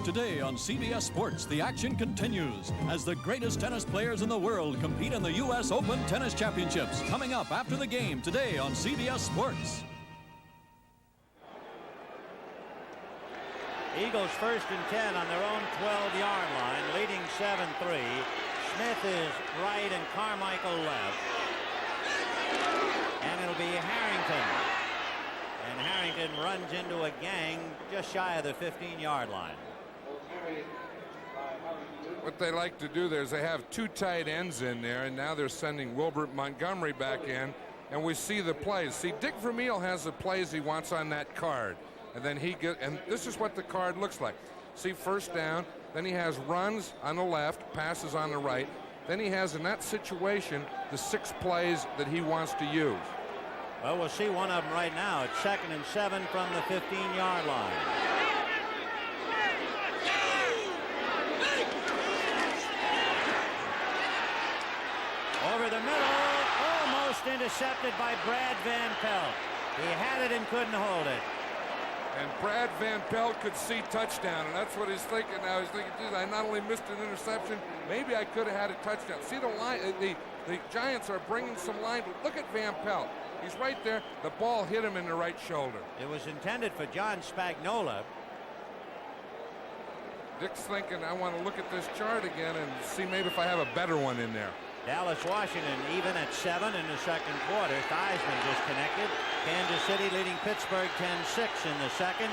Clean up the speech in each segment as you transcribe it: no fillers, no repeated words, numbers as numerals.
Today on CBS Sports, the action continues as the greatest tennis players in the world compete in the U.S. Open Tennis Championships. Coming up after the game today on CBS Sports. Eagles first and 10 on their own 12-yard line, leading 7-3. Smith is right and Carmichael left. And it'll be Harrington. And Harrington runs into a gang just shy of the 15-yard line. What they like to do there is they have two tight ends in there, and now they're sending Wilbert Montgomery back in, and we see the plays. See, Dick Vermeil has the plays he wants on that card, and then and this is what the card looks like. See, first down, then he has runs on the left, passes on the right, then he has in that situation the 6 plays that he wants to use. Well, we'll see one of them right now. It's 2nd and 7 from the 15-yard line. Over the middle, almost intercepted by Brad Van Pelt. He had it and couldn't hold it. And Brad Van Pelt could see touchdown, and that's what he's thinking now. He's thinking, geez, I not only missed an interception, maybe I could have had a touchdown. See the line, the Giants are bringing some line. Look at Van Pelt. He's right there. The ball hit him in the right shoulder. It was intended for John Spagnola. Dick's thinking, I want to look at this chart again and see maybe if I have a better one in there. Dallas, Washington, even at 7 in the second quarter. Theismann disconnected. Kansas City leading Pittsburgh 10-6 in the second.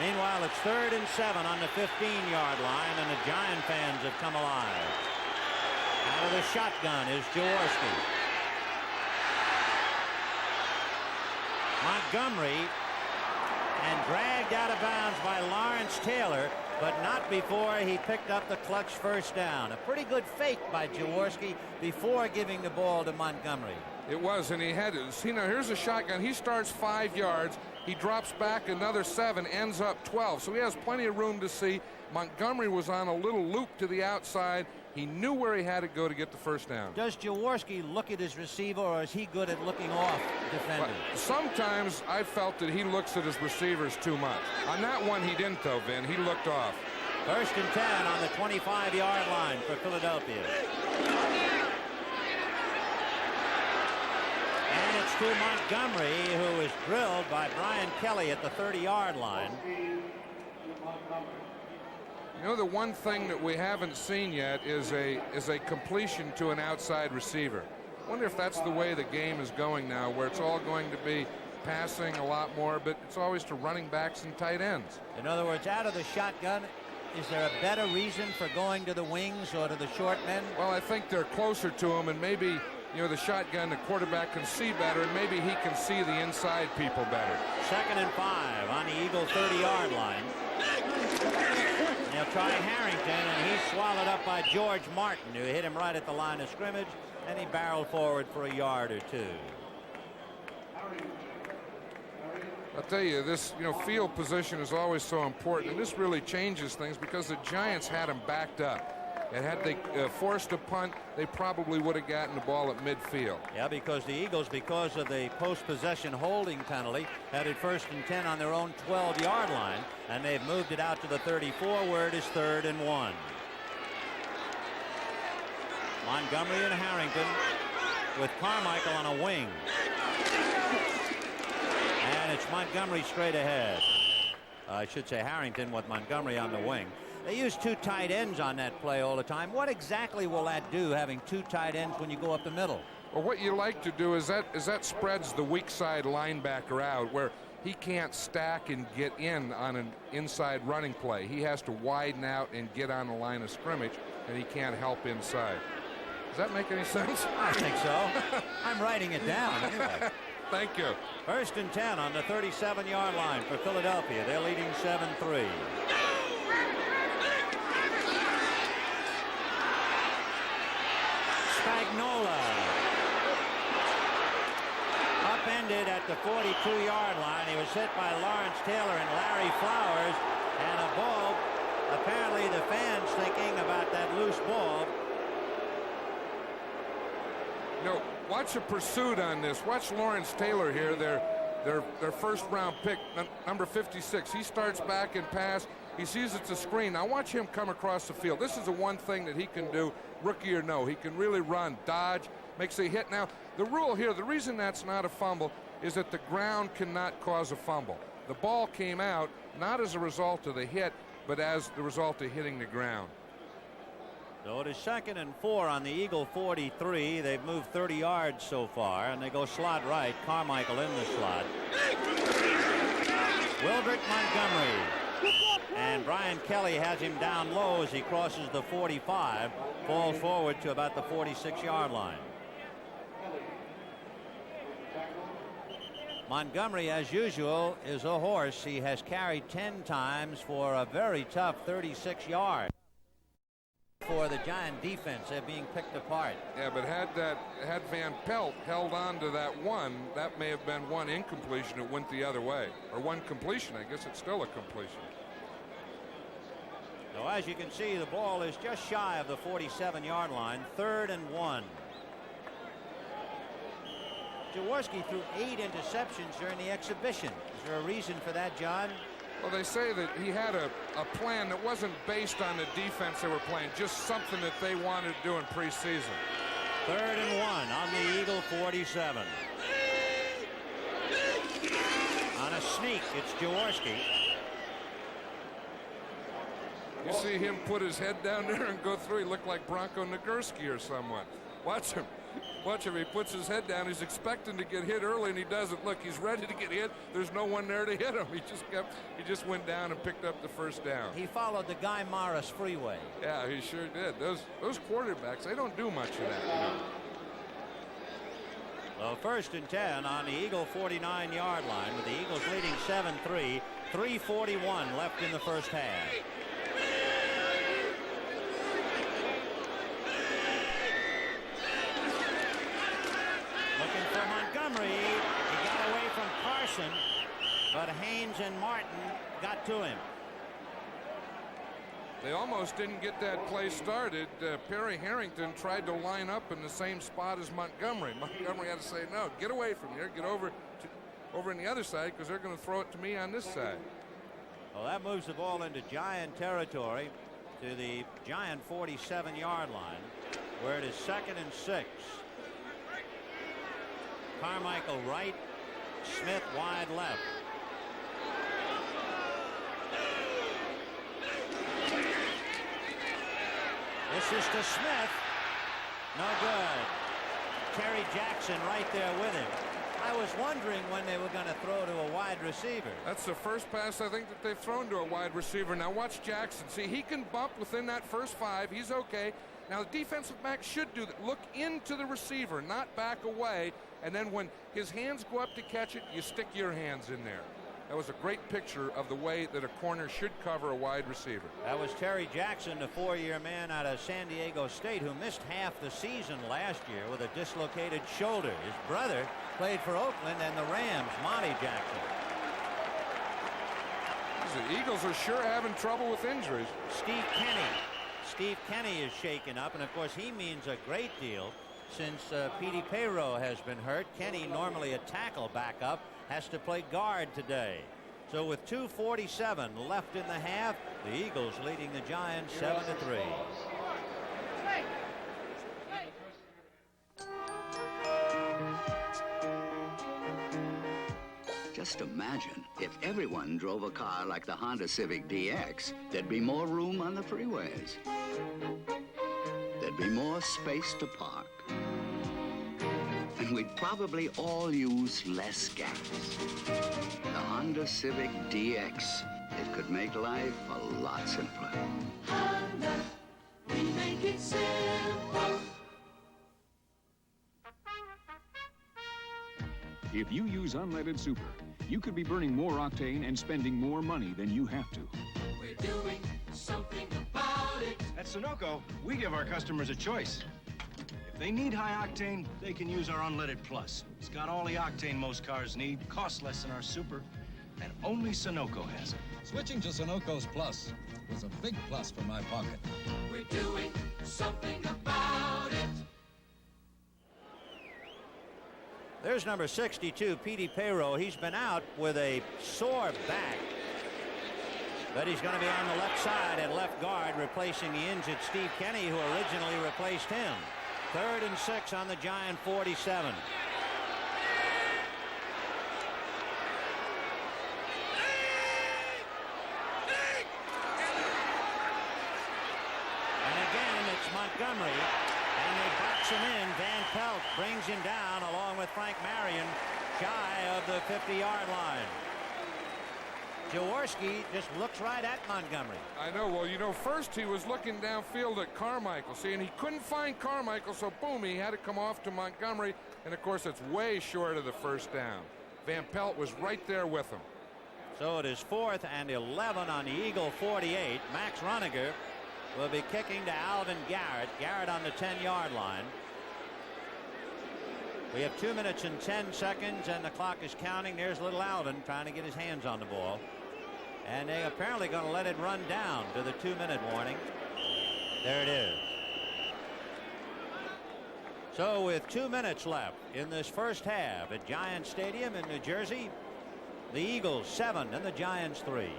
Meanwhile, it's 3rd and 7 on the 15-yard line, and the Giant fans have come alive. Out of the shotgun is Jaworski. Montgomery, and dragged out of bounds by Lawrence Taylor, but not before he picked up the clutch first down. A pretty good fake by Jaworski before giving the ball to Montgomery. It was, and he had it. See, now here's a shotgun. He starts 5 yards. He drops back another 7, ends up 12. So he has plenty of room to see. Montgomery was on a little loop to the outside. He knew where he had to go to get the first down. Does Jaworski look at his receiver, or is he good at looking off defenders? Well, sometimes I felt that he looks at his receivers too much. On that one, he didn't, though, Vin. He looked off. 1st and 10 on the 25-yard line for Philadelphia. And it's to Montgomery, who is drilled by Brian Kelly at the 30-yard line. You know, the one thing that we haven't seen yet is a completion to an outside receiver. I wonder if that's the way the game is going now, where it's all going to be passing a lot more, but it's always to running backs and tight ends. In other words, out of the shotgun, is there a better reason for going to the wings or to the short men? Well, I think they're closer to him, and maybe, you know, the shotgun, the quarterback can see better, and maybe he can see the inside people better. 2nd and 5 on the Eagle 30-yard line. They'll try Harrington, and he's swallowed up by George Martin, who hit him right at the line of scrimmage, and he barreled forward for a yard or two. I'll tell you, this, you know, field position is always so important, and this really changes things because the Giants had him backed up. And had they forced a punt, they probably would have gotten the ball at midfield. Yeah, because the Eagles, because of the post-possession holding penalty, had it 1st and 10 on their own 12-yard line, and they've moved it out to the 34, where it is 3rd and 1. Montgomery and Harrington with Carmichael on a wing. And it's Montgomery straight ahead. I should say Harrington with Montgomery on the wing. They use 2 tight ends on that play all the time. What exactly will that do, having 2 tight ends when you go up the middle? Well, what you like to do is that spreads the weak side linebacker out, where he can't stack and get in on an inside running play. He has to widen out and get on the line of scrimmage, and he can't help inside. Does that make any sense? I think so. I'm writing it down anyway. Thank you. 1st and 10 on the 37-yard line for Philadelphia. They're leading 7-3. Spagnola upended at the 42-yard line. He was hit by Lawrence Taylor and Larry Flowers, and a ball. Apparently the fans thinking about that loose ball. No, watch the pursuit on this. Watch Lawrence Taylor here. their first round pick, number 56. He starts back and pass. He sees it's a screen. Now watch him come across the field. This is the one thing that he can do, rookie or no. He can really run, dodge, makes a hit. Now, the rule here, the reason that's not a fumble is that the ground cannot cause a fumble. The ball came out not as a result of the hit, but as the result of hitting the ground. So it is 2nd and 4 on the Eagle 43. They've moved 30 yards so far, and they go slot right. Carmichael in the slot. Wilbert Montgomery. And Brian Kelly has him down low as he crosses the 45, falls forward to about the 46-yard line. Montgomery, as usual, is a horse. He has carried 10 times for a very tough 36 yards. For the Giant defense, they're being picked apart. Yeah, but had Van Pelt held on to that one, that may have been one incompletion that went the other way, or one completion. I guess it's still a completion. So as you can see, the ball is just shy of the 47-yard line. 3rd and 1. Jaworski threw 8 interceptions during the exhibition. Is there a reason for that, John? Well, they say that he had a plan that wasn't based on the defense they were playing, just something that they wanted to do in preseason. 3rd and 1 on the Eagle 47. On a sneak, it's Jaworski. You see him put his head down there and go through. He looked like Bronco Nagurski or someone. Watch him. Watch him. He puts his head down. He's expecting to get hit early, and he doesn't. Look, he's ready to get hit. There's no one there to hit him. He just went down and picked up the first down. He followed the Guy Morris freeway. Yeah, he sure did. Those quarterbacks, they don't do much of that. Well, 1st and 10 on the Eagle 49-yard line with the Eagles leading 7-3. 3:41 left in the first half. Looking for Montgomery. He got away from Carson, but Haynes and Martin got to him. They almost didn't get that play started. Perry Harrington tried to line up in the same spot as Montgomery. Montgomery had to say, no, get away from here. Get over on the other side, because they're going to throw it to me on this side. Well, that moves the ball into Giant territory to the Giant 47-yard line, where it is 2nd and 6. Carmichael right, Smith wide left. This is to Smith. No good. Terry Jackson right there with him. I was wondering when they were going to throw to a wide receiver. That's the first pass I think that they've thrown to a wide receiver. Now watch Jackson. See, he can bump within that first 5. He's okay. Now the defensive back should do that. Look into the receiver, not back away. And then when his hands go up to catch it, you stick your hands in there. That was a great picture of the way that a corner should cover a wide receiver. That was Terry Jackson, the 4-year man out of San Diego State, who missed half the season last year with a dislocated shoulder. His brother played for Oakland and the Rams, Monty Jackson. The Eagles are sure having trouble with injuries. Steve Kenny is shaken up, and of course he means a great deal since Petey Payroll has been hurt. Kenny, normally a tackle backup, has to play guard today. So with 2:47 left in the half, the Eagles leading the Giants 7-3. Just imagine if everyone drove a car like the Honda Civic DX, there'd be more room on the freeways. There'd be more space to park. And we'd probably all use less gas. The Honda Civic DX. It could make life a lot simpler. Honda, we make it simple. If you use unleaded super, you could be burning more octane and spending more money than you have to. We're doing something about it. At Sunoco, we give our customers a choice. If they need high octane, they can use our Unleaded Plus. It's got all the octane most cars need, costs less than our super, and only Sunoco has it. Switching to Sunoco's Plus was a big plus for my pocket. We're doing something about it. There's number 62, Petey Payro. He's been out with a sore back, but he's going to be on the left side at left guard, replacing the injured Steve Kenny, who originally replaced him. 3rd and 6 on the Giant 47. Montgomery, and they box him in. Van Pelt brings him down along with Frank Marion, shy of the 50-yard line. Jaworski just looks right at Montgomery. I know. Well, you know, first he was looking downfield at Carmichael, see, and he couldn't find Carmichael, so boom, he had to come off to Montgomery, and of course it's way short of the first down. Van Pelt was right there with him. So it is 4th and 11 on the Eagle 48. Max Roniger will be kicking to Alvin Garrett. Garrett on the 10-yard line. We have 2 minutes and 10 seconds, and the clock is counting. There's little Alvin trying to get his hands on the ball. And they apparently going to let it run down to the 2-minute warning. There it is. So with 2 minutes left in this first half at Giant Stadium in New Jersey, the Eagles 7 and the Giants 3.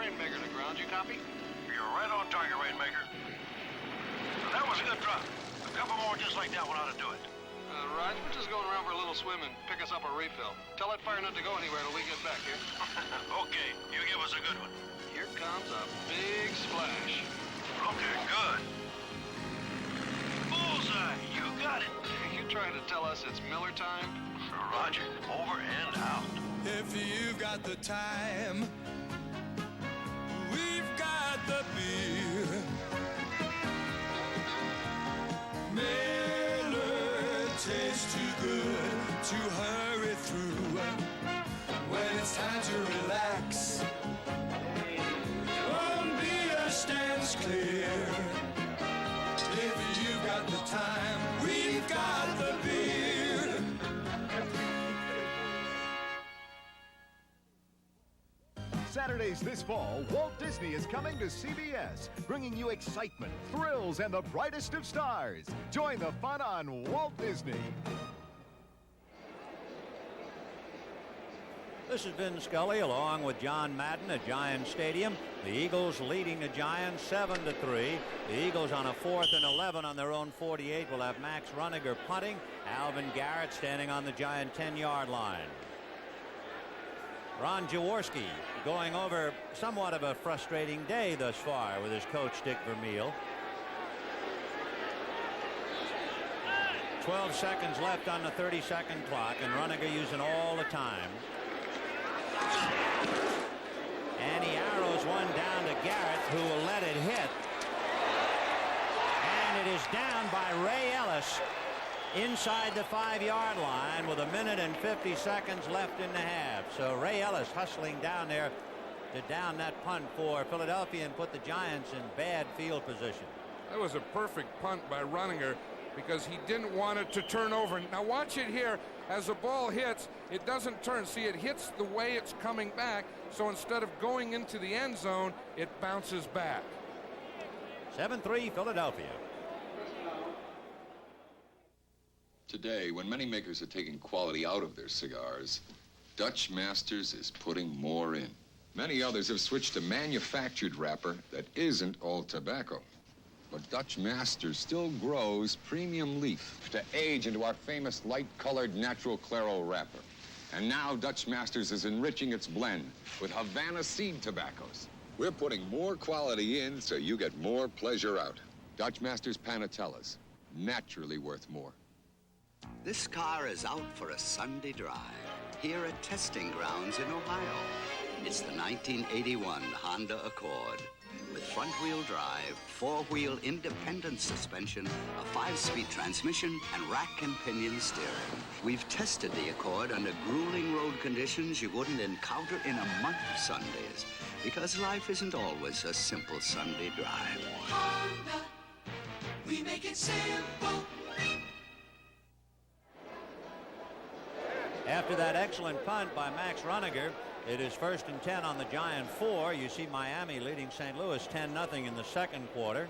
Rainmaker to ground, you copy? You're right on target, Rainmaker. That was a good drop. A couple more just like that one ought to do it. Raj, we're just going around for a little swim and pick us up a refill. Tell that fire not to go anywhere till we get back here. Okay, you give us a good one. Here comes a big splash. Okay, good. Bullseye, you got it. You trying to tell us it's Miller time? Roger, over and out. If you've got the time, we've got the beer. Miller tastes too good to hurry through. When it's time to relax, one beer stands clear. If you've got the time, we've got the beer. Saturdays this fall, Walt Disney is coming to CBS, bringing you excitement, thrills, and the brightest of stars. Join the fun on Walt Disney. This has been Scully along with John Madden at Giant Stadium. The Eagles leading the Giants 7-3. The Eagles on a 4th and 11 on their own 48 will have Max Roniger punting. Alvin Garrett standing on the Giant 10-yard line. Ron Jaworski going over somewhat of a frustrating day thus far with his coach Dick Vermeil. 12 seconds left on the 30-second clock, and Roniger using all the time. And he arrows one down to Garrett, who will let it hit. And it is down by Ray Ellis inside the 5-yard line with 1 minute and 50 seconds left in the half. So Ray Ellis hustling down there to down that punt for Philadelphia and put the Giants in bad field position. That was a perfect punt by Roniger because he didn't want it to turn over. Now watch it here. As the ball hits, it doesn't turn. See, it hits the way it's coming back. So instead of going into the end zone, it bounces back. 7-3 Philadelphia. Today, when many makers are taking quality out of their cigars, Dutch Masters is putting more in. Many others have switched to manufactured wrapper that isn't all tobacco. But Dutch Masters still grows premium leaf to age into our famous light-colored natural Claro wrapper. And now Dutch Masters is enriching its blend with Havana seed tobaccos. We're putting more quality in so you get more pleasure out. Dutch Masters Panatellas, naturally worth more. This car is out for a Sunday drive here at testing grounds in Ohio. It's the 1981 Honda Accord. With front-wheel drive, 4-wheel independent suspension, a 5-speed transmission, and rack and pinion steering. We've tested the Accord under grueling road conditions you wouldn't encounter in a month of Sundays, because life isn't always a simple Sunday drive. Honda, we make it simple. After that excellent punt by Max Roniger, it is 1st and 10 on the Giant 4. You see Miami leading St. Louis 10-0 in the second quarter.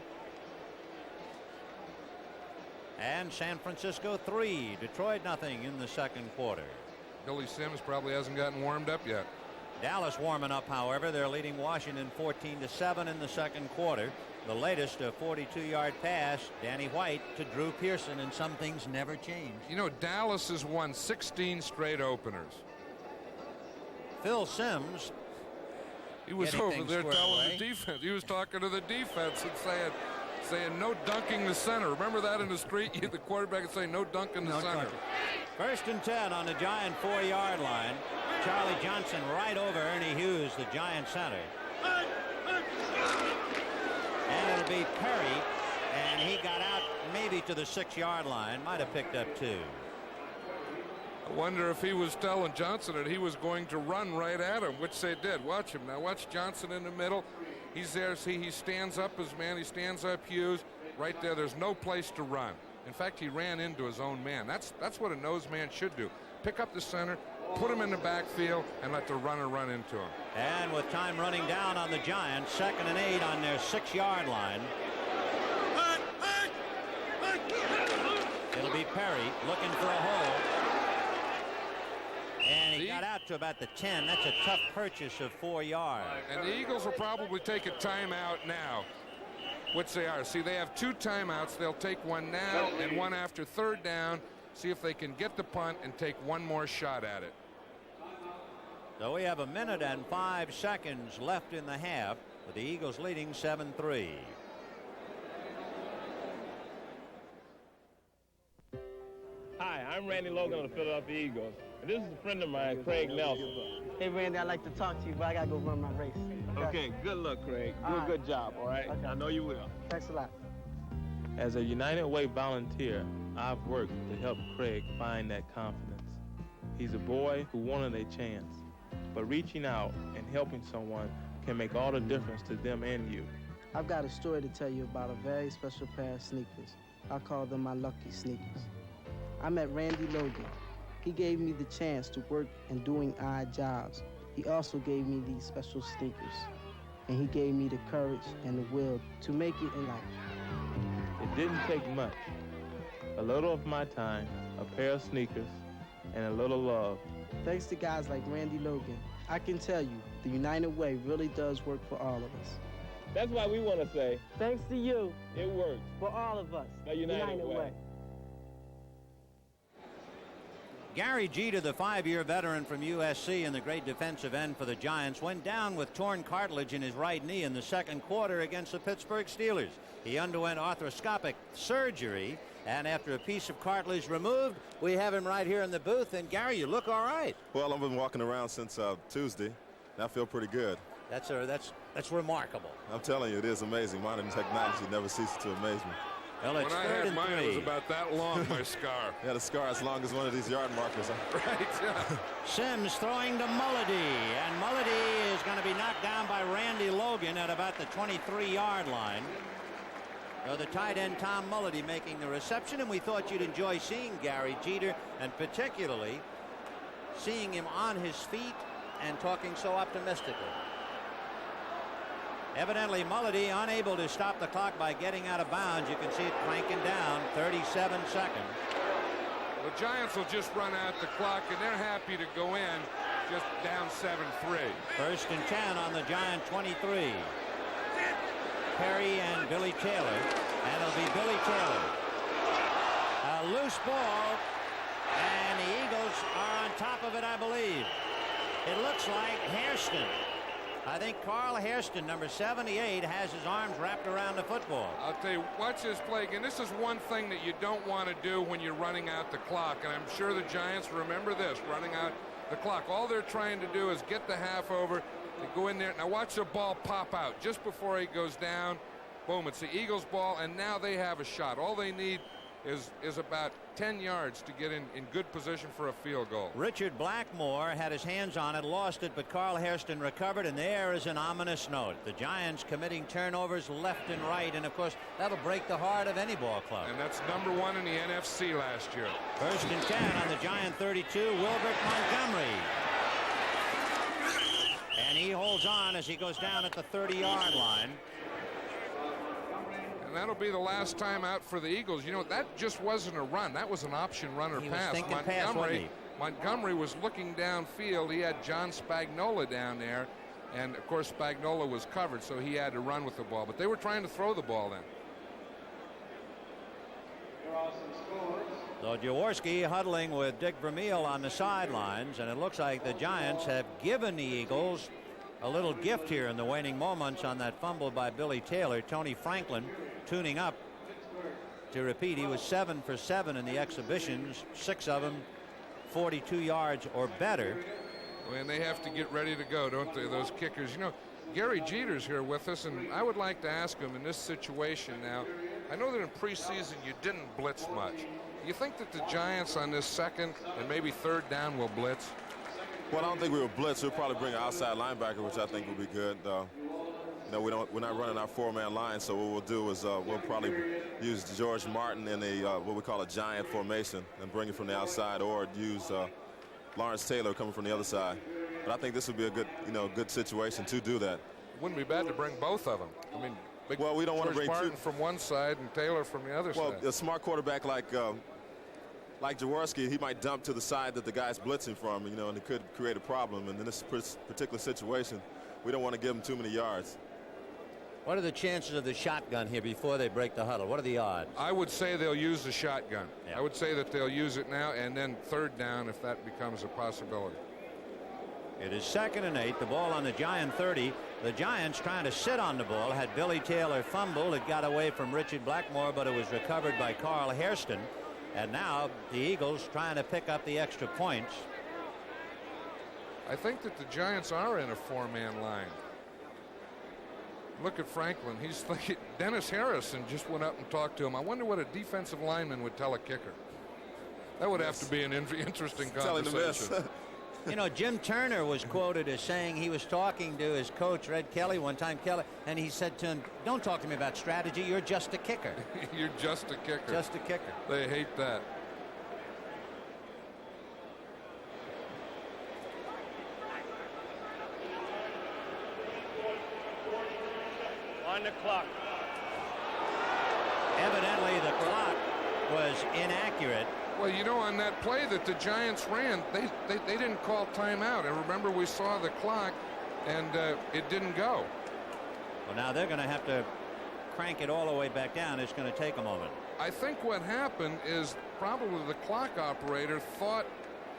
And San Francisco 3, Detroit nothing in the second quarter. Billy Sims probably hasn't gotten warmed up yet. Dallas warming up, however. They're leading Washington 14-7 in the second quarter. The latest, a 42-yard pass, Danny White to Drew Pearson, and some things never change. You know, Dallas has won 16 straight openers. Phil Simms. He was over there telling the defense. He was talking to the defense and saying no dunking the center. Remember that in the street? The quarterback would say no dunking the center. First and 10 on the Giant 4-yard line. Charlie Johnson right over Ernie Hughes, the Giant center. And it'll be Perry, and he got out maybe to the 6-yard line. Might have picked up 2. I wonder if he was telling Johnson that he was going to run right at him, which they did. Watch him now. Watch Johnson in the middle. He's there. See, he stands up his man. He stands up Hughes right there. There's no place to run. In fact, he ran into his own man. That's what a nose man should do. Pick up the center, put him in the backfield, and let the runner run into him. And with time running down on the Giants, 2nd and 8 on their 6-yard line. It'll be Perry looking for a hole. And he got out to about the 10. That's a tough purchase of 4 yards. And the Eagles will probably take a timeout now, which they are. See, they have 2 timeouts. They'll take one now and one after 3rd down. See if they can get the punt and take one more shot at it. So we have 1 minute and 5 seconds left in the half, with the Eagles leading 7-3. Hi, I'm Randy Logan of the Philadelphia Eagles. And this is a friend of mine, Craig Nelson. Hey, Randy, I'd like to talk to you, but I got to go run my race. Okay, good luck, Craig. Do a good job, all right? Okay. I know you will. Thanks a lot. As a United Way volunteer, I've worked to help Craig find that confidence. He's a boy who wanted a chance, but reaching out and helping someone can make all the difference to them and you. I've got a story to tell you about a very special pair of sneakers. I call them my lucky sneakers. I met Randy Logan. He gave me the chance to work in doing odd jobs. He also gave me these special sneakers. And he gave me the courage and the will to make it in life. It didn't take much. A little of my time, a pair of sneakers, and a little love. Thanks to guys like Randy Logan, I can tell you the United Way really does work for all of us. That's why we want to say, thanks to you, it works. For all of us. The United Way. Gary Jeter, the 5-year veteran from USC and the great defensive end for the Giants, went down with torn cartilage in his right knee in the second quarter against the Pittsburgh Steelers. He underwent arthroscopic surgery, and after a piece of cartilage removed, we have him right here in the booth. And Gary, you look all right. Well, I've been walking around since Tuesday, and I feel pretty good. That's remarkable. I'm telling you, it is amazing. Modern technology never ceases to amaze me. Well, it's when I had mine, it was about that long, my scar. Yeah, the scar as long as one of these yard markers. Huh? Right, yeah. Sims throwing to Mulledy, and Mulledy is going to be knocked down by Randy Logan at about the 23-yard line. So the tight end Tom Mulledy making the reception, and we thought you'd enjoy seeing Gary Jeter, and particularly seeing him on his feet and talking so optimistically. Evidently, Mulledy unable to stop the clock by getting out of bounds. You can see it cranking down, 37 seconds. The Giants will just run out the clock, and they're happy to go in just down 7-3. First and 10 on the Giant 23. Perry and Billy Taylor, and it'll be Billy Taylor. A loose ball, and the Eagles are on top of it, I believe. It looks like Hairston. I think Carl Hairston, number 78, has his arms wrapped around the football. I'll tell you, watch this play again. This is one thing that you don't want to do when you're running out the clock, and I'm sure the Giants remember this, running out the clock. All they're trying to do is get the half over to go in there. Now watch the ball pop out just before he goes down. Boom, it's the Eagles' ball, and now they have a shot. All they need is about 10 yards to get in good position for a field goal. Richard Blackmore had his hands on it, lost it, but Carl Hairston recovered, and there is an ominous note. The Giants committing turnovers left and right, and of course that'll break the heart of any ball club. And that's number 1 in the NFC last year. First and 10 on the Giant 32, Wilbert Montgomery. And he holds on as he goes down at the 30-yard line. And that'll be the last time out for the Eagles. You know, that just wasn't a run. That was an option runner He was pass. thinking pass, wasn't he? Montgomery was looking downfield. He had John Spagnola down there. And, of course, Spagnola was covered, so he had to run with the ball. But they were trying to throw the ball in. So Jaworski huddling with Dick Vermeil on the sidelines, and it looks like the Giants have given the Eagles a little gift here in the waning moments on that fumble by Billy Taylor. Tony Franklin tuning up. To repeat, he was 7 for 7 in the exhibitions, 6 of them 42 yards or better. And they have to get ready to go, don't they, those kickers? You know, Gary Jeter's here with us, and I would like to ask him in this situation now. I know that in preseason you didn't blitz much. You think that the Giants on this second and maybe third down will blitz? Well, I don't think we will blitz. We'll probably bring an outside linebacker, which I think will be good. You know, we're not running our 4-man line, so what we'll do is we'll probably use George Martin in a what we call a giant formation and bring it from the outside, or use Lawrence Taylor coming from the other side. But I think this would be a good, good situation to do that. Wouldn't be bad to bring both of them. I mean, well, we don't want to bring Martin from one side and Taylor from the other side. Well, a smart quarterback like Jaworski, he might dump to the side that the guy's blitzing from, and it could create a problem. And in this particular situation, we don't want to give him too many yards. What are the chances of the shotgun here before they break the huddle? What are the odds? I would say they'll use the shotgun. Yeah. I would say that they'll use it now and then third down if that becomes a possibility. It is 2nd and 8. The ball on the Giant 30. The Giants trying to sit on the ball. Had Billy Taylor fumbled. It got away from Richard Blackmore, but it was recovered by Carl Hairston. And now the Eagles trying to pick up the extra points. I think that the Giants are in a 4-man line. Look at Franklin. He's thinking. Dennis Harrison just went up and talked to him. I wonder what a defensive lineman would tell a kicker. That would have to be an interesting conversation. You know, Jim Turner was quoted as saying he was talking to his coach, Red Kelly, one time, and he said to him, "Don't talk to me about strategy. You're just a kicker." You're just a kicker. Just a kicker. They hate that. On the clock. Evidently, the clock was inaccurate. Well, you know, on that play that the Giants ran, they didn't call timeout. And remember, we saw the clock, and it didn't go. Well, now they're going to have to crank it all the way back down. It's going to take a moment. I think what happened is probably the clock operator thought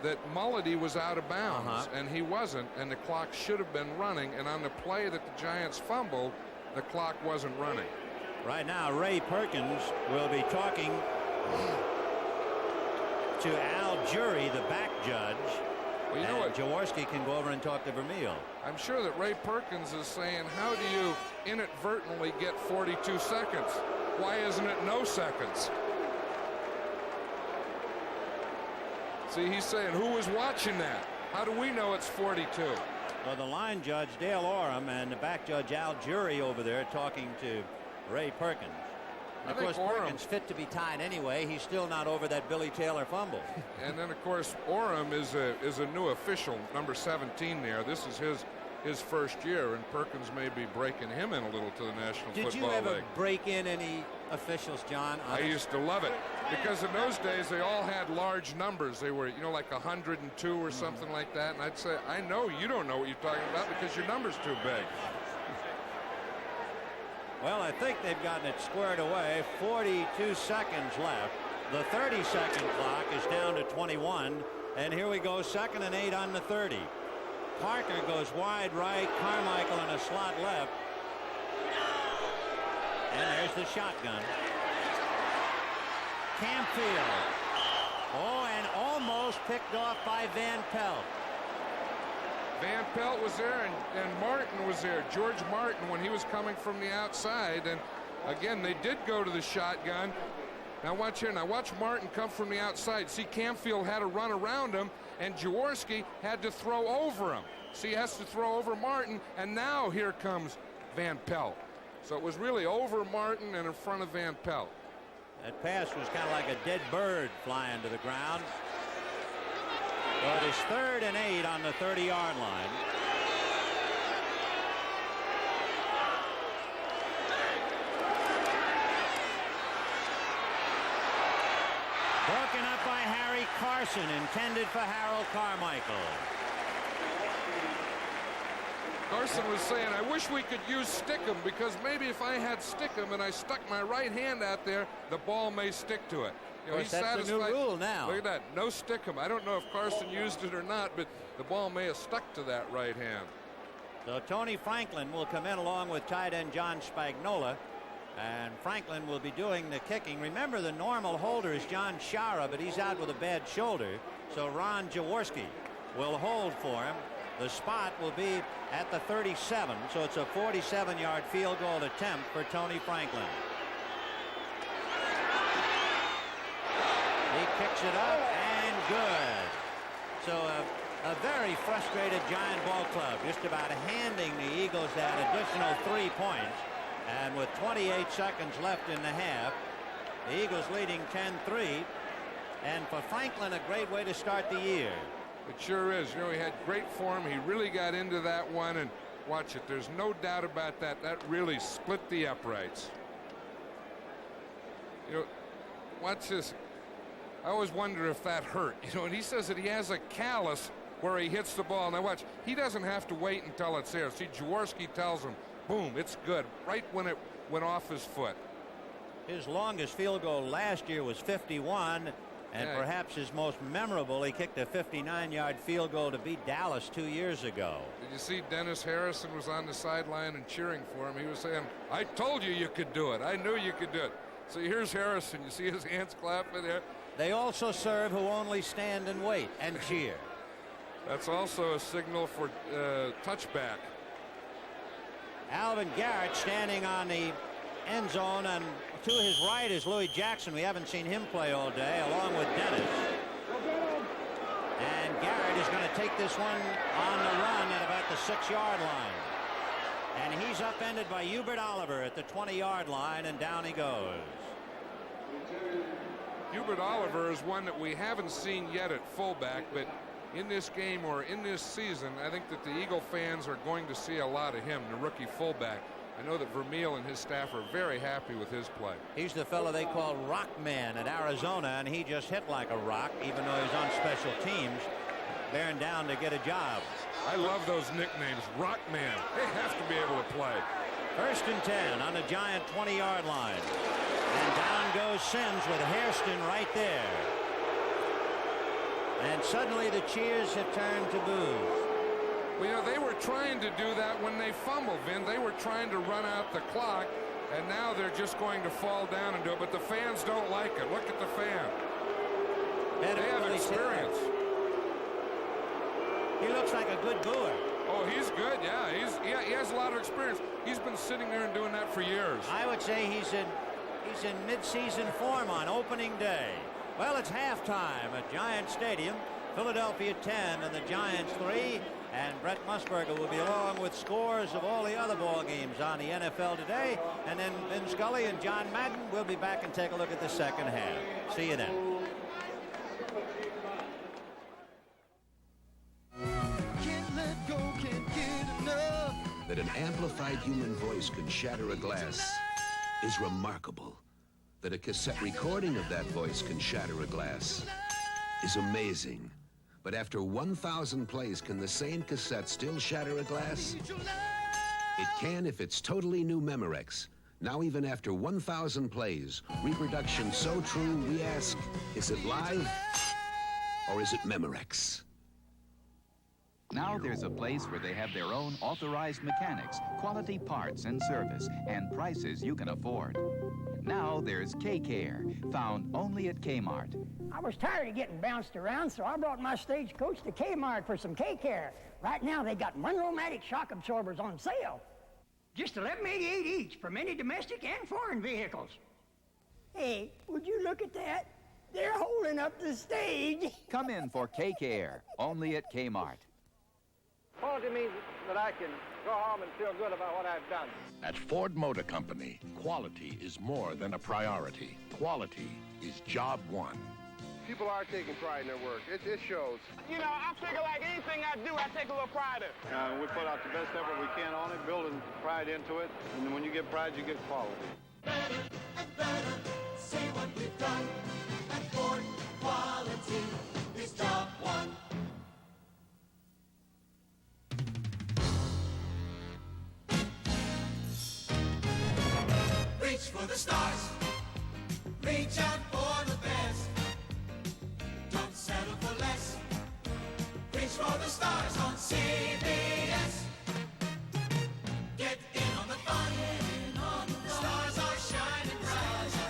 that Mulledy was out of bounds, and he wasn't, and the clock should have been running. And on the play that the Giants fumbled, the clock wasn't running. Right now, Ray Perkins will be talking to Al Jury, the back judge. Well, you know what? Jaworski can go over and talk to Vermeil. I'm sure that Ray Perkins is saying, how do you inadvertently get 42 seconds? Why isn't it no seconds? See, he's saying, who was watching that? How do we know it's 42? Well, the line judge, Dale Oram, and the back judge, Al Jury, over there talking to Ray Perkins. Of course, Perkins fit to be tied anyway. He's still not over that Billy Taylor fumble. And then, of course, Oram is a new official, number 17 there. This is his first year, and Perkins may be breaking him in a little to the National Football League. Did you ever break in any officials, John? I used to love it, because in those days they all had large numbers. They were, like 102 or something like that. And I'd say, I know you don't know what you're talking about because your number's too big. Well, I think they've gotten it squared away. 42 seconds left. The 30-second clock is down to 21. And here we go, 2nd and 8 on the 30. Parker goes wide right. Carmichael in a slot left. And there's the shotgun. Campfield. Oh, and almost picked off by Van Pelt. Van Pelt was there, and Martin was there. George Martin, when he was coming from the outside. And again, they did go to the shotgun. Now watch here. Now watch Martin come from the outside. See, Campfield had to run around him, and Jaworski had to throw over him. See, he has to throw over Martin, and now here comes Van Pelt. So it was really over Martin and in front of Van Pelt. That pass was kind of like a dead bird flying to the ground. So it is 3rd and 8 on the 30-yard line. Carson, intended for Harold Carmichael. Carson was saying, I wish we could use Stickum, because maybe if I had Stickum and I stuck my right hand out there, the ball may stick to it. You know, he's that's the new rule now. Look at that, no Stickum. I don't know if Carson used it or not, but the ball may have stuck to that right hand. So Tony Franklin will come in along with tight end John Spagnola, and Franklin will be doing the kicking. Remember, the normal holder is John Shara, but he's out with a bad shoulder, so Ron Jaworski will hold for him. The spot will be at the 37, so it's a 47-yard field goal attempt for Tony Franklin. He kicks it up and good. So a very frustrated Giant ball club, just about handing the Eagles that additional 3 points. And with 28 seconds left in the half, the Eagles leading 10-3. And for Franklin, a great way to start the year. It sure is. You know, he had great form. He really got into that one, and watch it. There's no doubt about that. That really split the uprights. You know, watch this. I always wonder if that hurt. You know, and he says that he has a callus where he hits the ball. Now watch, he doesn't have to wait until it's there. See, Jaworski tells him, boom, it's good, right when it went off his foot. His longest field goal last year was 51. And perhaps his most memorable, he kicked a 59-yard field goal to beat Dallas 2 years ago. Did you see Dennis Harrison was on the sideline and cheering for him? He was saying, I told you could do it. I knew you could do it. So here's Harrison. You see his hands clapping there? They also serve who only stand and wait and cheer. That's also a signal for touchback. Alvin Garrett standing on the end zone, and to his right is Louis Jackson. We haven't seen him play all day, along with Dennis. And Garrett is going to take this one on the run at about the 6-yard line. And he's upended by Hubert Oliver at the 20-yard line, and down he goes. Hubert Oliver is one that we haven't seen yet at fullback, but in this game or in this season, I think that the Eagle fans are going to see a lot of him, the rookie fullback. I know that Vermeil and his staff are very happy with his play. He's the fellow they call Rockman at Arizona, and he just hit like a rock, even though he's on special teams, bearing down to get a job. I love those nicknames, Rockman. They have to be able to play. 1st and 10 on the Giant 20-yard line. And down goes Sims with Hairston right there. And suddenly the cheers have turned to boos. Well, you know, they were trying to do that when they fumbled, Vin. They were trying to run out the clock, and now they're just going to fall down and do it. But the fans don't like it. Look at the fan. They have experience. He looks like a good booer. Oh, he's good, yeah. He has a lot of experience. He's been sitting there and doing that for years. I would say he's in mid-season form on opening day. Well, it's halftime at Giant Stadium. Philadelphia 10 and the Giants 3. And Brett Musburger will be along with scores of all the other ball games on the NFL today. And then Vin Scully and John Madden will be back and take a look at the second half. See you then. Can't let go, can't get enough. That an amplified human voice can shatter a glass is remarkable. That a cassette recording of that voice can shatter a glass is amazing. But after 1,000 plays, can the same cassette still shatter a glass? It can if it's totally new Memorex. Now even after 1,000 plays, reproduction so true, we ask, is it live or is it Memorex? Now there's a place where they have their own authorized mechanics, quality parts and service, and prices you can afford. Now there's K-Care, found only at Kmart. I was tired of getting bounced around, so I brought my stagecoach to Kmart for some K-Care. Right now, they got Monroe-Matic shock absorbers on sale. Just $11.88 each for many domestic and foreign vehicles. Hey, would you look at that? They're holding up the stage. Come in for K-Care, only at Kmart. Quality means that I can go home and feel good about what I've done. At Ford Motor Company, quality is more than a priority. Quality is job one. People are taking pride in their work. It shows. You know, I figure like anything I do, I take a little pride in. We put out the best effort we can on it, building pride into it. And when you get pride, you get quality. Better and better, see what we've done. At Ford, quality for the stars. Reach out for the best. Don't settle for less. Reach for the stars on CBS. Get in on the fun. Stars are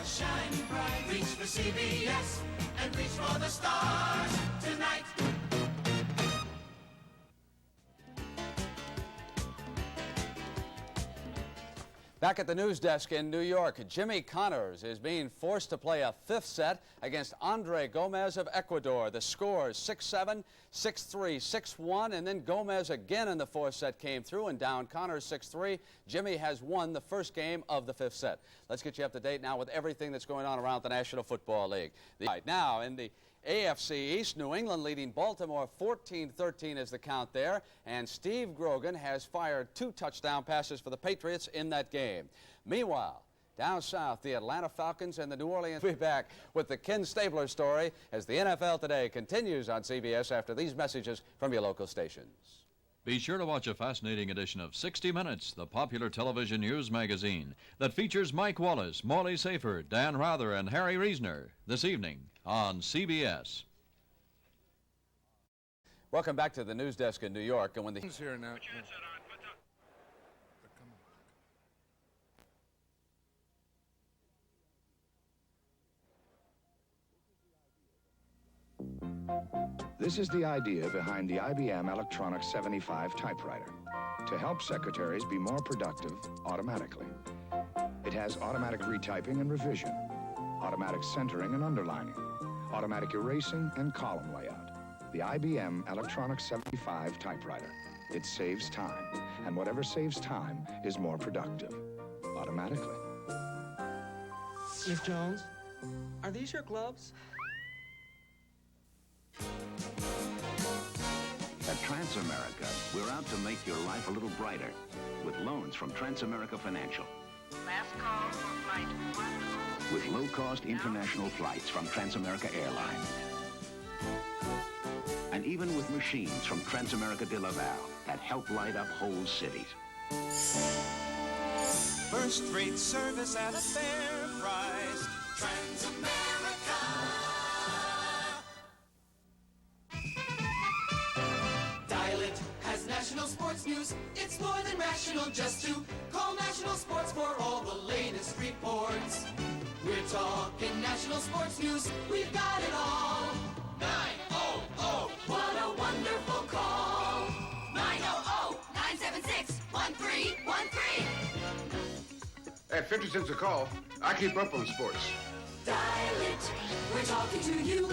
shining bright. Reach for CBS and reach for the stars tonight. Back at the news desk in New York, Jimmy Connors is being forced to play a fifth set against Andre Gomez of Ecuador. The scores 6-7, 6-3, 6-1, and then Gomez again in the fourth set came through and down Connors 6-3. Jimmy has won the first game of the fifth set. Let's get you up to date now with everything that's going on around the National Football League. Right now in the AFC East, New England leading Baltimore 14-13 is the count there, and Steve Grogan has fired 2 touchdown passes for the Patriots in that game. Meanwhile, down south, the Atlanta Falcons and the New Orleans will be back with the Ken Stabler story as the NFL Today continues on CBS after these messages from your local stations. Be sure to watch a fascinating edition of 60 Minutes, the popular television news magazine that features Mike Wallace, Morley Safer, Dan Rather, and Harry Reasoner this evening on CBS. Welcome back to the news desk in New York. And when the here now. This is the idea behind the IBM Electronic 75 typewriter, to help secretaries be more productive automatically. It has automatic retyping and revision, automatic centering and underlining, automatic erasing and column layout. The IBM Electronic 75 typewriter. It saves time, and whatever saves time is more productive, automatically. Miss Jones, are these your gloves? At Transamerica, we're out to make your life a little brighter with loans from Transamerica Financial. Last call for flight 1. With low-cost international flights from Transamerica Airlines. And even with machines from Transamerica de Laval that help light up whole cities. First-rate service at a fair price. Transamerica. Dial it has national sports news. It's more than rational just to call National Sports for all the latest reports. We're talking national sports news. We've got it all. 900. What a wonderful call. 900-976-1313. At 50 cents a call, I keep up on sports. Dial it. We're talking to you.